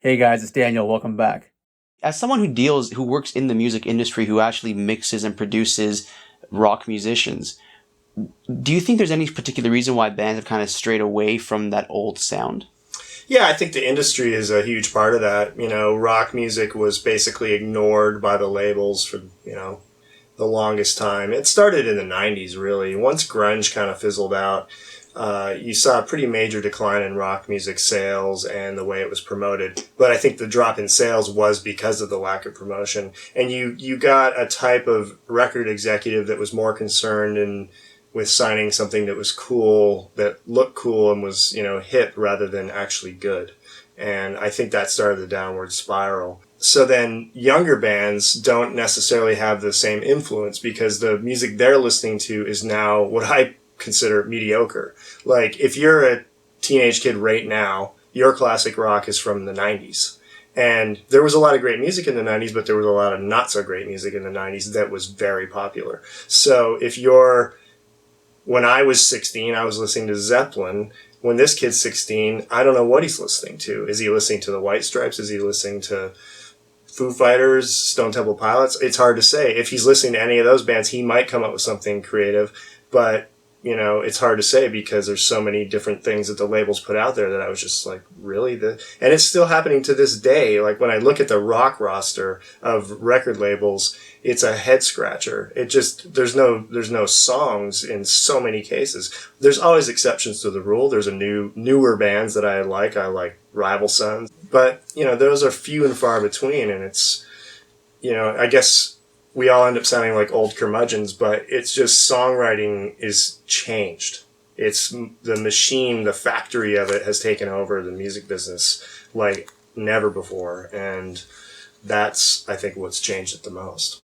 Hey guys, it's Daniel. Welcome back. As someone who works in the music industry, who actually mixes and produces rock musicians, do you think there's any particular reason why bands have kind of strayed away from that old sound? Yeah, I think the industry is a huge part of that. Rock music was basically ignored by the labels for, the longest time. It started in the 90s, really. Once grunge kind of fizzled out, you saw a pretty major decline in rock music sales and the way it was promoted. But I think the drop in sales was because of the lack of promotion. And you got a type of record executive that was more concerned with signing something that was cool, that looked cool and was, hip rather than actually good. And I think that started the downward spiral. So then younger bands don't necessarily have the same influence because the music they're listening to is now what I consider mediocre. Like, if you're a teenage kid right now, your classic rock is from the 90s. And there was a lot of great music in the 90s, but there was a lot of not so great music in the 90s that was very popular. So when I was 16, I was listening to Zeppelin. When this kid's 16, I don't know what he's listening to. Is he listening to the White Stripes? Is he listening to Foo Fighters, Stone Temple Pilots? It's hard to say. If he's listening to any of those bands, he might come up with something creative. But, it's hard to say because there's so many different things that the labels put out there that I was just like, really? And it's still happening to this day. Like, when I look at the rock roster of record labels, it's a head scratcher. There's no songs in so many cases. There's always exceptions to the rule. There's newer bands that I like. I like Rival Sons. But, those are few and far between. And it's, I guess we all end up sounding like old curmudgeons, but it's just songwriting is changed. It's the machine, the factory of it has taken over the music business like never before. And that's, I think, what's changed it the most.